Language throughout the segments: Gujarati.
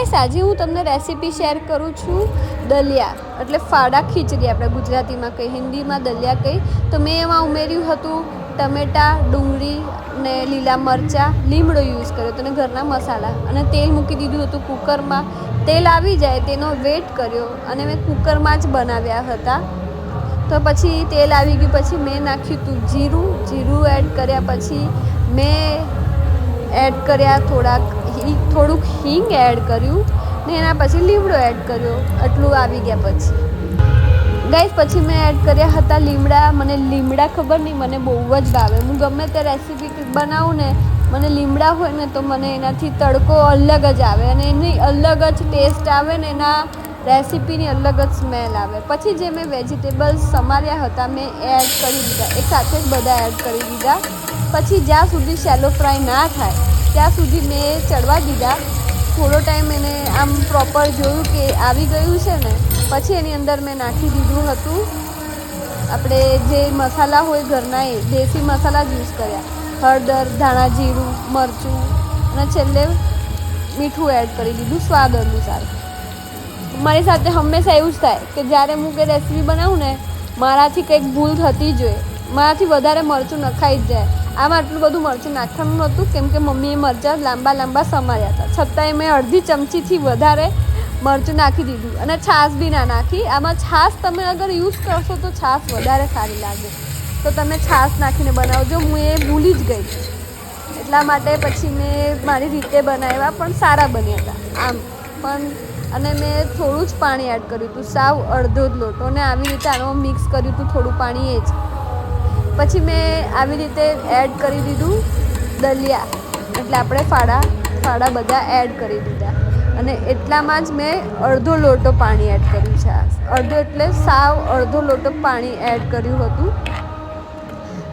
ગાઈસ આજે હું તમને રેસીપી શેર કરું છું દલિયા એટલે ફાડા ખીચડી આપણે ગુજરાતીમાં કહી હિન્દીમાં દલિયા કહી તો મેં એમાં ઉમેર્યું હતું ટમેટા ડુંગળી ને લીલા મરચાં લીમડો યુઝ કર્યો તો અને ઘરના મસાલા અને તેલ મૂકી દીધું હતું કુકરમાં તેલ આવી જાય તેનો વેટ કર્યો અને મેં કુકરમાં જ બનાવ્યા હતા તો પછી તેલ આવી ગયું પછી મેં નાખ્યું હતું જીરું એડ કર્યા પછી મેં એડ કર્યા થોડુંક હિંગ એડ કર્યું ને એના પછી લીમડો એડ કર્યો આટલું આવી ગયા પછી ગાઈસ પછી મેં એડ કર્યા હતા લીમડા મને લીમડા ખબર નહીં મને બહુ જ ભાવે હું ગમે તે રેસીપી બનાવું ને મને લીમડા હોય ને તો મને એનાથી તડકો અલગ જ આવે અને એની અલગ જ ટેસ્ટ આવે ને એના રેસીપીની અલગ જ સ્મેલ આવે પછી જે મેં વેજીટેબલ્સ સમાર્યા હતા મેં એડ કરી દીધા એક સાથે જ બધા એડ કરી દીધા પછી જ્યાં સુધી શેલો ફ્રાય ના થાય ત્યાં સુધી મેં ચડવા દીધા થોડો ટાઈમ એને આમ પ્રોપર જોયું કે આવી ગયું છે ને પછી એની અંદર મેં નાખી દીધું હતું આપણે જે મસાલા હોય ઘરના એ દેશી મસાલા જ યુઝ કર્યા હળદર ધાણા જીરું મરચું અને છેલ્લે મીઠું એડ કરી દીધું સ્વાદ અનુસાર મારી સાથે હંમેશા એવું જ થાય કે જ્યારે હું કંઈ રેસીપી બનાવું ને મારાથી કંઈક ભૂલ થતી જ હોય મારાથી વધારે મરચું નખાઈ જ જાય આમાં આટલું બધું મરચું નાખવાનું નહોતું કેમ કે મમ્મીએ મરચાં લાંબા સમાર્યા હતા છતાંય મેં અડધી ચમચીથી વધારે મરચું નાખી દીધું અને છાશ બી ના નાખી આમાં છાશ તમે અગર યુઝ કરશો તો છાશ વધારે સારી લાગે તો તમે છાશ નાખીને બનાવજો હું એ ભૂલી જ ગઈ એટલા માટે પછી મેં મારી રીતે બનાવ્યા પણ સારા બન્યા હતા આમ પણ અને મેં થોડું જ પાણી એડ કર્યું હતું સાવ અડધો જ લોટો અને આવી રીતે આનો મિક્સ કર્યું હતું થોડું પાણી એ જ પછી મેં આવી રીતે એડ કરી દીધું દલિયા એટલે આપણે ફાડા બધા એડ કરી દીધા અને એટલામાં જ મેં અડધો લોટો પાણી એડ કર્યું છે અડધો એટલે સાવ અડધો લોટો પાણી એડ કર્યું હતું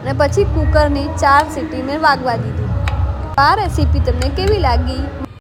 અને પછી કુકરની 4 સીટી મેં વાગવા દીધી આ રેસીપી તમને કેવી લાગી